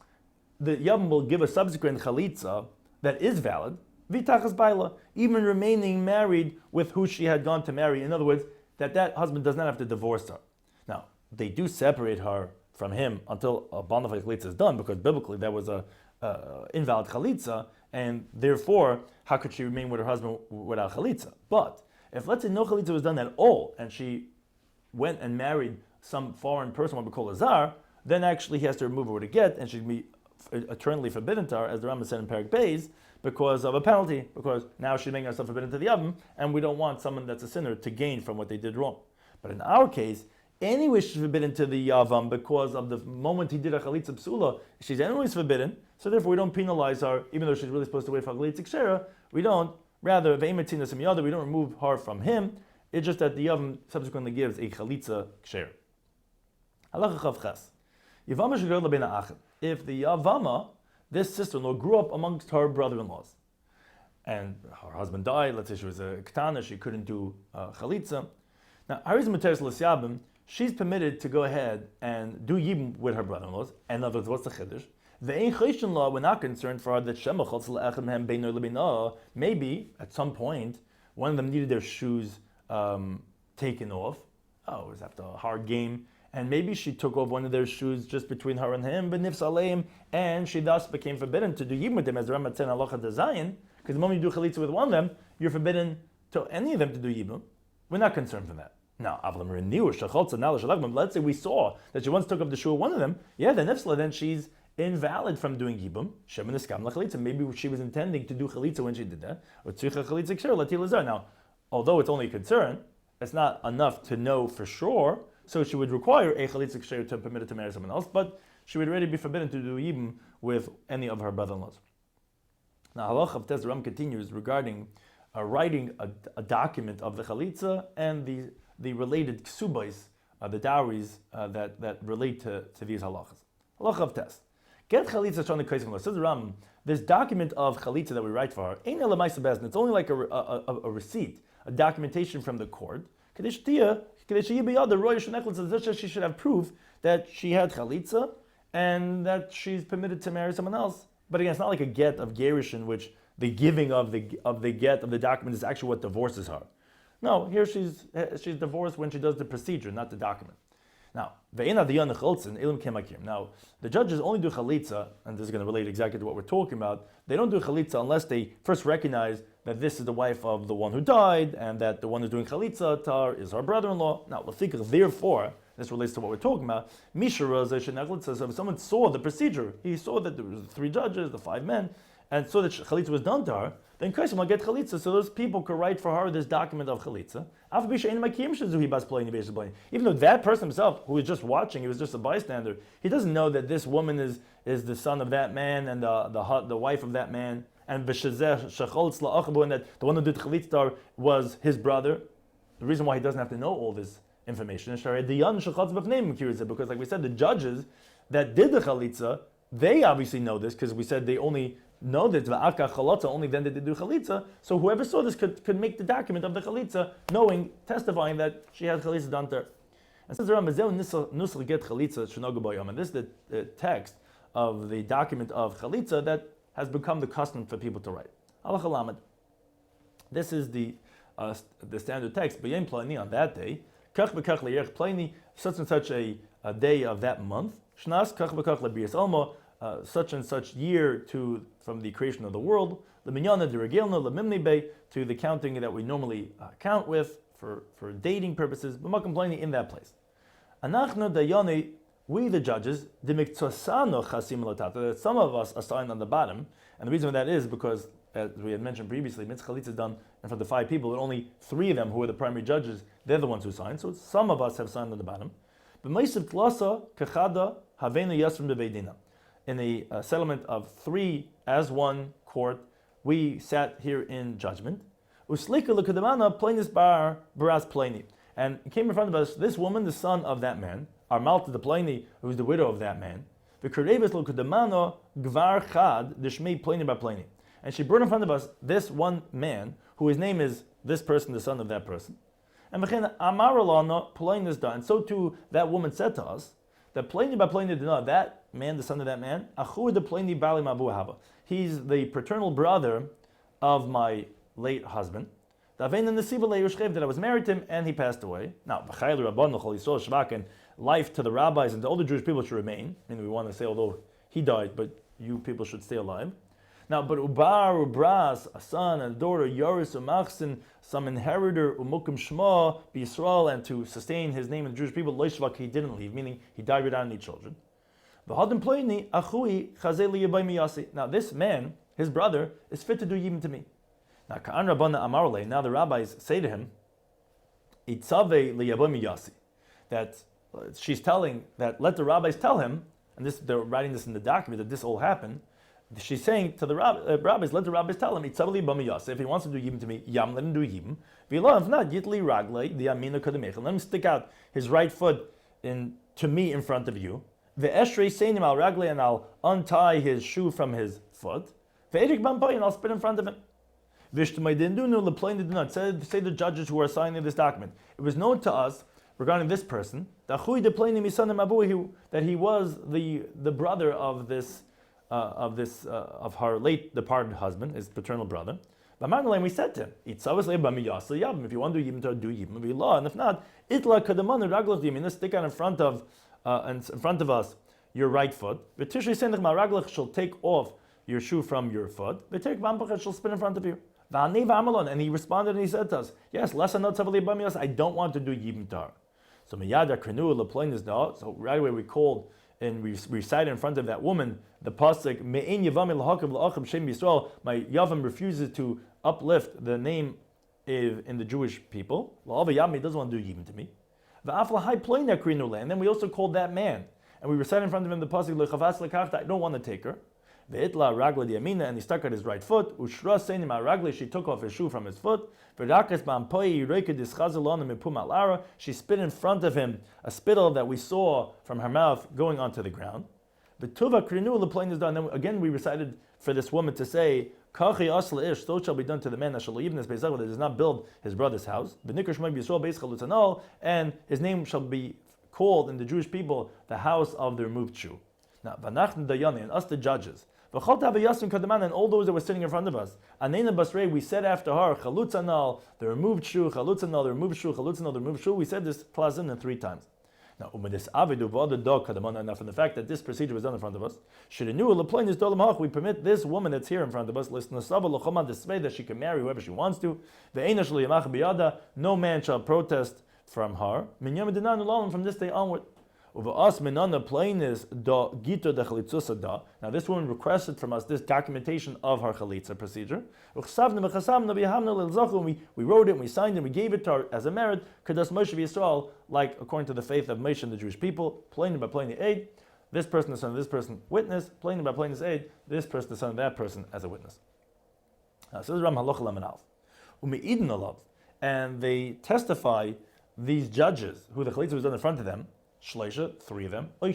the Yavam will give a subsequent chalitza that is valid, vitachas baila, even remaining married with who she had gone to marry. In other words, that husband does not have to divorce her. Now they do separate her from him until a bona fide chalitza is done, because biblically that was a invalid chalitza, and therefore how could she remain with her husband without chalitza? But if let's say no chalitza was done at all, and she went and married some foreign person, what we call a zar, then actually he has to remove her with a get, and she'd be eternally forbidden to her, as the Rambam said in Perek Beis, because of a penalty, because now she's making herself forbidden to the Yavam, and we don't want someone that's a sinner to gain from what they did wrong. But in our case, anyway she's forbidden to the Yavam because of the moment he did a chalitza psula, she's anyways forbidden, so therefore we don't penalize her, even though she's really supposed to wait for chalitza kshera, we don't, rather, we don't remove her from him, it's just that the Yavam subsequently gives a chalitza kshera. Halacha Chav Ches. If the Yavama, this sister-in-law, grew up amongst her brother-in-laws, and her husband died, let's say she was a Ketana, she couldn't do Chalitza. Now, she's permitted to go ahead and do Yibbum with her brother-in-laws. And in other words, what's the Chiddush? We're not concerned for her that maybe at some point one of them needed their shoes taken off. Oh, it was after a hard game. And maybe she took off one of their shoes just between her and him, and she thus became forbidden to do Yibbum with them, as the Rambam said in Halacha Zayin, because the moment you do Chalitza with one of them, you're forbidden to any of them to do Yibbum. We're not concerned for that. Now, let's say we saw that she once took up the shoe of one of them, then she's invalid from doing Yibbum. Maybe she was intending to do Chalitza when she did that. Now, although it's only a concern, it's not enough to know for sure, so she would require a Chalitza Ksher to permit her to marry someone else, but she would already be forbidden to do Yibbum with any of her brother-in-laws. Now, Halacha of Tes Ram continues regarding writing a document of the Chalitza and the related ksubais, the dowries that relate to these halachas. Halacha of Tes. Get Chalitza Shana Kaisim. Says Rambam, this document of Chalitza that we write for her, ain't elamaisa bezin. It's only like a receipt, a documentation from the court. She should have proof that she had Chalitza and that she's permitted to marry someone else. But again, it's not like a get of Gerish in which the giving of the get of the document is actually what divorces her. No, here she's divorced when she does the procedure, not the document. Now, now the judges only do chalitza, and this is going to relate exactly to what we're talking about. They don't do chalitza unless they first recognize that this is the wife of the one who died, and that the one who's doing chalitza to her is her brother-in-law. Now, therefore, this relates to what we're talking about. Mishra says, if someone saw the procedure, he saw that there was the 3 judges, the 5 men, and saw that chalitza was done to her, then Kaisim will get chalitza, so those people could write for her this document of chalitza. Even though that person himself, who was just watching, he was just a bystander, he doesn't know that this woman is the son of that man and the wife of that man, and that the one who did chalitza was his brother. The reason why he doesn't have to know all this information is because, like we said, the judges that did the chalitza, they obviously know this, because we said they only know that only then did they do chalitza. So whoever saw this could make the document of the chalitza, testifying that she had chalitza done to her. And says and this is the text of the document of chalitza that has become the custom for people to write. This is the standard text. On that day, such and such a day of that month, such and such year from the creation of the world, to the counting that we normally count with for dating purposes, in that place. We the judges, that some of us are signed on the bottom, and the reason for that is because, as we had mentioned previously, mitzvah chalitza is done in front of 5 people, and only 3 of them, who are the primary judges, they're the ones who sign. So some of us have signed on the bottom. In a settlement of 3 as one court, we sat here in judgment. And it came in front of us this woman, the son of that man, our Malta the Pliny, who is the widow of that man. And she brought in front of us this one man, whose name is this person, the son of that person. And so too that woman said to us, that Pliny by Pliny did not, that man, the son of that man, he's the paternal brother of my late husband. That I was married to him and he passed away. Now, and life to the rabbis and to all the Jewish people should remain. I mean, we want to say, although he died, but you people should stay alive. Now, but Ubar, Ubras, a son and a daughter, Yoris, Umachsin, some inheritor, Umukim Shma, B'Yisrael, and to sustain his name in the Jewish people, Loishvak, he didn't leave, meaning he died without any children. Now, this man, his brother, is fit to do Yibbum to me. Now, Ka'an Rabbana Amarle, now the rabbis say to him, Itzave liyabay miyasi, that she's telling, that let the rabbis tell him, and this they're writing this in the document, that this all happened. She's saying to the rabbis, let the rabbis tell him, if he wants to do Yibbum to me, let him do Yibbum. If not, Yitli Raglei, the Amina Kadamech, let him stick out his right foot to me in front of you, Ve'eshrei seinim al ragle, and I'll untie his shoe from his foot. Ve'erik bampai, and I'll spit in front of him. Vishtamai dindunu leplain didn't say the judges who are signing this document. It was known to us regarding this person that he was the brother of her late departed husband, his paternal brother. And we said to him, if you want to do Yibbum Torah, do Yibbum law, and if not, itla kadamanu raglach yamin, stick out in front of us your right foot. V'tishrei seinach ma raglach, shall take off your shoe from your foot. V'terek b'ampachet, shall spin in front of you. And he responded and he said to us, yes, I don't want to do Yibbum Torah. So so right away we called and we recited in front of that woman the pasuk, my Yavam refuses to uplift the name in the Jewish people. He doesn't want to do Yibbum to me. And then we also called that man and we recited in front of him the pasuk, I don't want to take her. Ve'itla ragla diamina, and he stuck at his right foot. Ushra seinim ragli, she took off his shoe from his foot. Ve'rakas ba'ampoi yireka dischazalon mipum alara, she spit in front of him a spittle that we saw from her mouth going onto the ground. Ve'tuva krinu leplain is done. Then again we recited for this woman to say, Kachi asla ish, so shall be done to the man that shall leave this that does not build his brother's house. V'nikr shmei b'yisrael beis chalutzanol, and his name shall be called in the Jewish people the house of the removed shoe. Now, v'nachnu dayani, and us the judges. And all those that were sitting in front of us, we said after her, Chalutzanal, the removed shoe, Chalutzanal, the removed shoe, Chalutzanal, the removed shoe. We said this plazim 3 times. Now, from the fact that this procedure was done in front of us, we permit this woman that's here in front of us, that she can marry whoever she wants to. No man shall protest from her. From this day onward. Now this woman requested from us this documentation of her chalitza procedure. We wrote it, and we signed it, we gave it to her as a merit, like according to the faith of Moshe and the Jewish people, plain by plain aid, this person the son of this person, witness, plain by plain aid, this person the son of that person as a witness. So this is Ram Halacha Lamed Aleph. And they testify, these judges, who the chalitza was done in front of them, Shleisha, 3 of them, or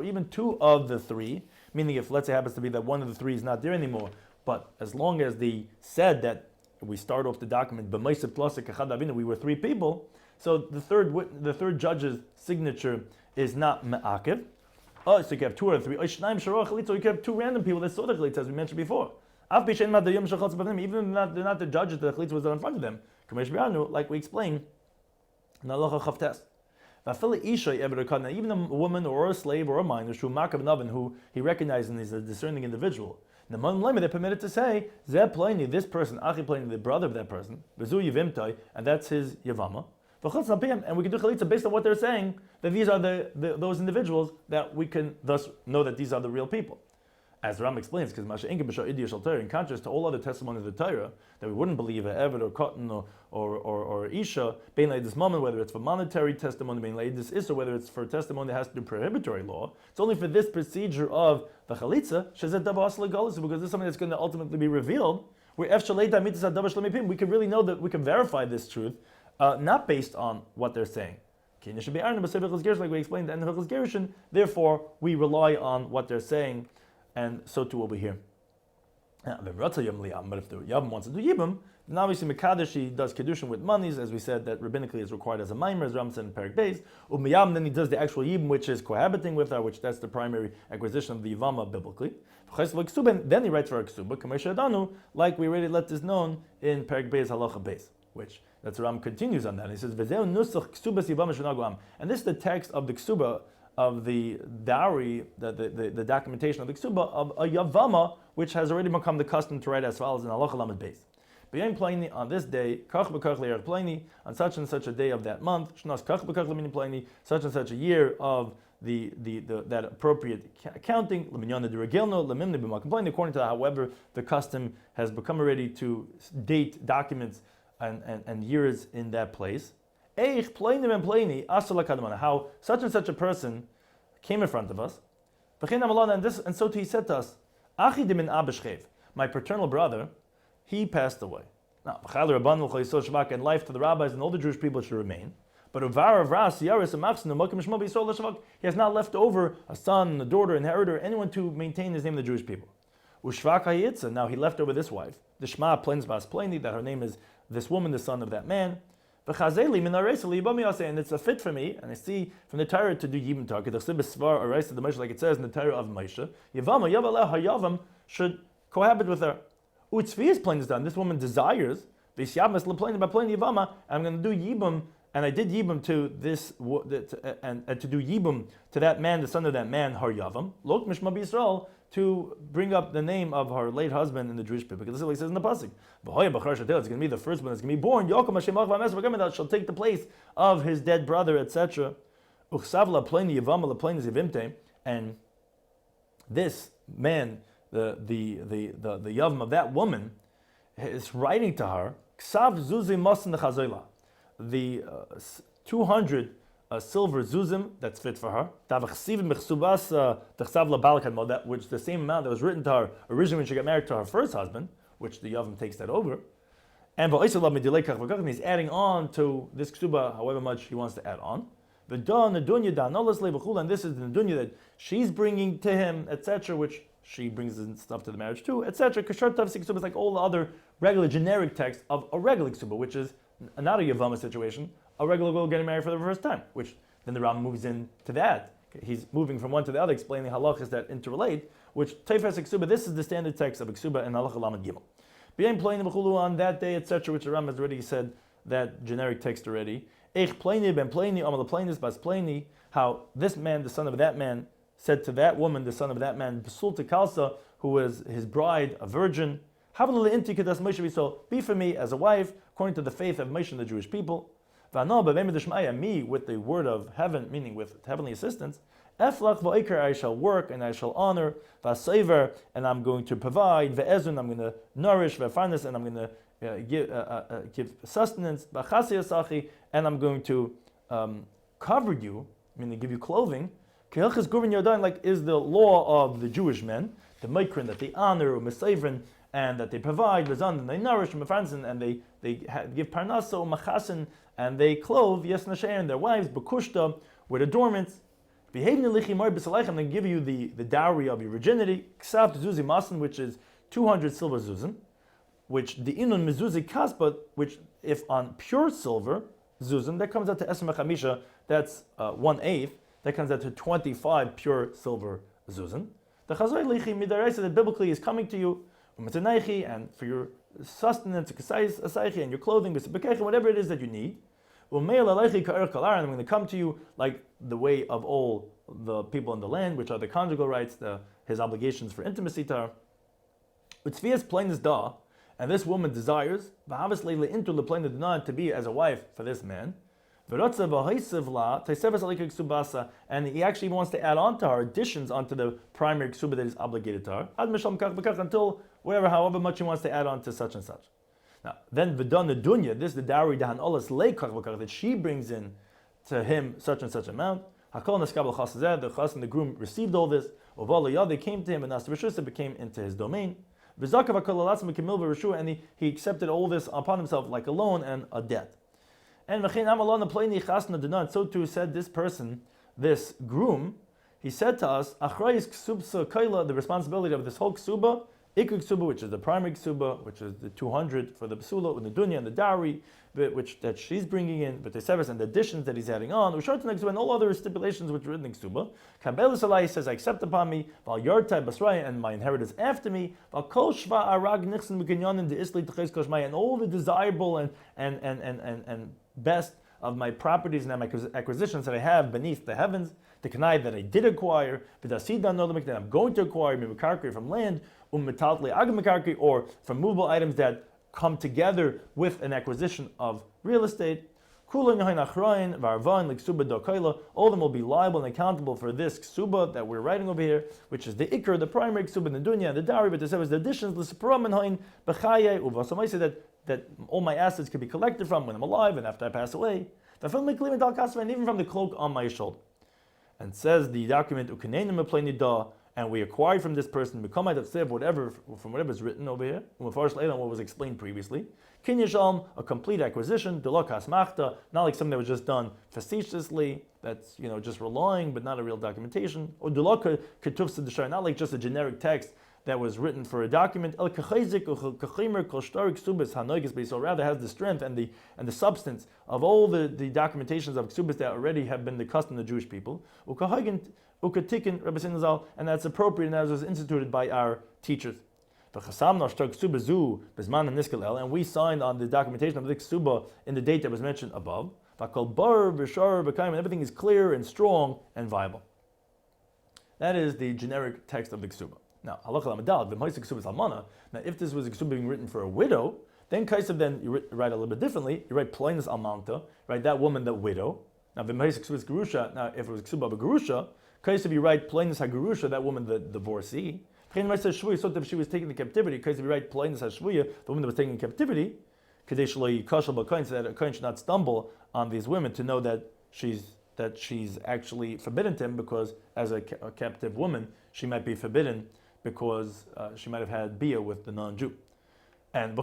even 2 of the 3, meaning if let's say it happens to be that one of the 3 is not there anymore, but as long as they said that we start off the document, we were 3 people, so the third judge's signature is not me'akev. So you can have 2 or 3. Or you can have 2 random people that saw the chalitza, as we mentioned before. Even if they're not the judges, the chalitza was done in front of them. Like we explained, even a woman or a slave or a minor who he recognizes and is a discerning individual, they're permitted to say, this person, the brother of that person, and that's his Yavama. And we can do chalitza based on what they're saying, that these are those individuals, that we can thus know that these are the real people. As Ram explains, because in contrast to all other testimonies of the Torah, that we wouldn't believe a Eved or Cotton or Isha, being like this moment, whether it's for monetary testimony, being like this is, or whether it's for testimony that has to do prohibitory law, it's only for this procedure of the Chalitza, because this is something that's going to ultimately be revealed, where we can really know that we can verify this truth, not based on what they're saying. Like we explained in the Hilchos Gerushin, therefore we rely on what they're saying, and so too will be here. But if the Yavam wants to do Yibbum, then obviously Mekadesh, he does Kedushin with monies, as we said, that rabbinically is required as a Maimer, as Ram said in Perek Beis. Then he does the actual Yibbum, which is cohabiting with her, which that's the primary acquisition of the Yivama biblically. Then he writes for a Ksuba, like we already let this known in Perek Beis Halacha Beis, which that's Ram continues on that. He says, and this is the text of the Ksuba, of the dowry, the documentation of the ksuba of a yavama, which has already become the custom to write as follows in Halacha Lamed Beis. B'yom Pliny, on this day, kach b'kach le'erech Pliny, on such and such a day of that month, shnas kach b'kach le'mini Pliny, such and such a year of that appropriate accounting, l'minyana d'regelno, l'mimni b'makom Pliny, according to however the custom has become already to date documents and years in that place. How such and such a person came in front of us, and so he said to us, my paternal brother, he passed away. Now, and life to the rabbis and all the Jewish people should remain. But Uvara Vras Yaris Amachsin Mokim Shmo B'Yisrael L'Shavak, he has not left over a son, a daughter, inheritor, anyone to maintain his name of the Jewish people. Ushvak Hayitza, now he left over this wife. The Shema Plains Bas Plaini, that her name is this woman, the son of that man. And it's a fit for me, and I see from the Torah to do Yibbum Torah. Like it says in the Torah of Moshe, Yavama Yavaleh Hayavam should cohabit with her. Utzvi is plain is done. This woman desires. I'm going to do Yibbum, and I did Yibbum to this, and to do Yibbum to that man, the son of that man, Har Yavam. Lok Mishma B'Yisrael, to bring up the name of her late husband in the Jewish people. Because this is what he says in the pasuk. It's going to be the first one that's going to be born. That shall take the place of his dead brother, etc. And this man, the yavam of that woman, is writing to her. The 200 silver zuzim that's fit for her, which the same amount that was written to her originally when she got married to her first husband, which the Yavam takes that over. And he's adding on to this ksuba however much he wants to add on. And this is the dunya that she's bringing to him, etc., which she brings in stuff to the marriage too, etc. It's like all the other regular generic texts of a regular ksuba, which is not a Yavama situation, a regular girl getting married for the first time, which then the Rambam moves into that. He's moving from one to the other, explaining halachas that interrelate, which Teifes Ksuba, this is the standard text of Ksuba and Halacha Lamed Gimel. B'yein Pleini B'chulu on that day, etc., which the Rambam has already said that generic text already. Eich Pleini Ben Pleini Amal Pleinis Bas Pleini, how this man, the son of that man, said to that woman, the son of that man, B'sulta Kalsa, who was his bride, a virgin, be for me as a wife, according to the faith of Moshe and the Jewish people. Me, with the word of heaven, meaning with heavenly assistance, I shall work and I shall honor, and I'm going to provide, I'm going to nourish, and I'm going to give sustenance, and I'm going to cover you, meaning give you clothing, like is the law of the Jewish men, the mikrin that they honor, and that they provide, and they nourish, and they give parnaso, machasin, and they clothe, yes, and their wives, bekushta, with adornments. I'm going to give you the dowry of your virginity, ksav zuzi masan, which is 200 silver zuzim, which the inun mezuzi kaspa, which if on pure silver zuzim, that comes out to esem chamisha, that's 1/8, that comes out to 25 pure silver zuzim. The chazay lichi midaraisa that biblically is coming to you, and for your sustenance, and your clothing, whatever it is that you need. And I'm going to come to you like the way of all the people in the land, which are the conjugal rights, his obligations for intimacy to her. Utzvias plain is da, and this woman desires to be as a wife for this man. And he actually wants to add on to her additions onto the primary ksuba that is obligated to her, until however much he wants to add on to such and such. Now, then v'dan the dunya, this is the dowry dahan olas leikach v'kach, that she brings in to him such and such amount. Hakol neskabel chasazeh, the chas and the groom received all this. Oval they came to him, and nas rishus became into his domain. V'zakav hakol alatzim v'kimil v'rishu, and he accepted all this upon himself like a loan and a debt. And v'chein amalon pleini chasna denan. So too said this person, this groom. He said to us, achrayis ksubsa kaila, the responsibility of this whole ksuba. Ikuk ksuba, which is the primary ksuba, which is the 200 for the basula, and the dunya and the dowry, which that she's bringing in, but the severs and the additions that he's adding on, and all other stipulations which are written in ksuba. Kabel Salai says, I accept upon me, Val Yartai Basraya, and my inheritors after me, Val Kol Shva Arag Nixon Mukinyanin de Isli Tches Koshmai, and all the desirable and best of my properties and my acquisitions that I have beneath the heavens, the kanai that I did acquire, that I'm going to acquire, from land, or from movable items that come together with an acquisition of real estate. All of them will be liable and accountable for this ksuba that we're writing over here, which is the ikr, the primary ksuba in the dunya and the dowry, but there was the additions, that all my assets could be collected from when I'm alive and after I pass away. And even from the cloak on my shoulder. And says the document, and we acquired from this person, from whatever is written over here, what was explained previously. Kinyan Shalom, a complete acquisition, Delok Hasmachta, not like something that was just done facetiously, that's just relying, but not a real documentation. Or Delok Ketuf Sedeshar, not like just a generic text that was written for a document. El Kachazik Kachimer Kol Shtarik Ksubas Hanoigis Beis, so rather has the strength and the substance of all the documentations of Ksubas that already have been the custom of the Jewish people. Ukahagin Ukatikin Rabbi Sinazal, and that's appropriate and that was instituted by our teachers. And we signed on the documentation of the ksuba in the date that was mentioned above. And everything is clear and strong and viable. That is the generic text of the ksuba. Now, if this was a ksuba being written for a widow, then you write a little bit differently. You write plainness almanta, right? That woman, the widow. Now, if it was ksuba of a gerusha, you write plainness hagurusha, that woman, the divorcee. So if she was taken into captivity, because if you write plainness hashvuya, the woman that was taken in captivity, so that a kohen should not stumble on these women to know that she's actually forbidden to him, because as a captive woman, she might be forbidden because she might have had bia with the non-Jew. And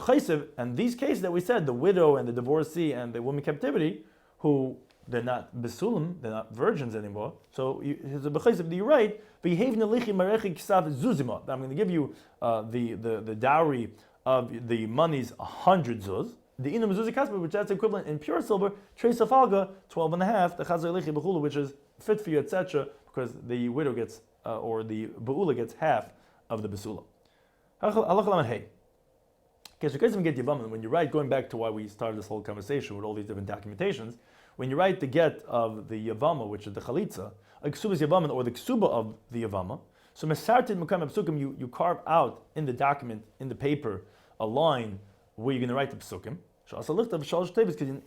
these cases that we said, the widow and the divorcee and the woman in captivity, who they're not besulim, they're not virgins anymore. So here's a b'chaysev, you write, I'm going to give you the dowry of the monies 100 zuz. The inum zuzi kaspa, which that's equivalent in pure silver, tres afalga 12.5, the chazar lichi b'chulu, which is fit for you, etc., because the widow gets or the ba'ula gets half of the besula. When you write, going back to why we started this whole conversation with all these different documentations, when you write the get of the Yavama, which is the Chalitza, a Ksubas Yavaman, or the Ksuba of the Yavama, so Mesartid Mukam Psukim, you carve out in the document, in the paper, a line where you're going to write the Psukim. Because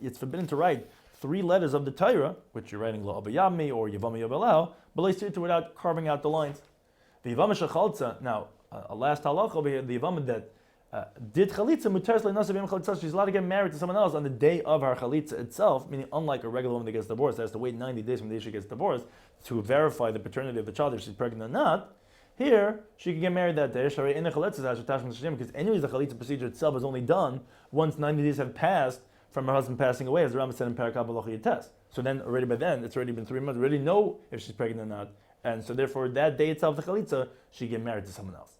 it's forbidden to write 3 letters of the Torah, which you're writing Lo Abayami or Yavama Yavalao, but without carving out the lines. The Yavama Shechalza, now, a last halacha over here, the Yavama that did chalitza mutar le'nasav chalitza. She's allowed to get married to someone else on the day of her chalitza itself, meaning unlike a regular woman that gets divorced, that has to wait 90 days from the day she gets divorced to verify the paternity of the child, if she's pregnant or not. Here, she can get married that day, because anyways the chalitza procedure itself is only done once 90 days have passed from her husband passing away, as the Rambam said in Parak Abba test. So then, already by then, it's already been 3 months, we already know if she's pregnant or not, and so therefore that day itself, the chalitza, she can get married to someone else.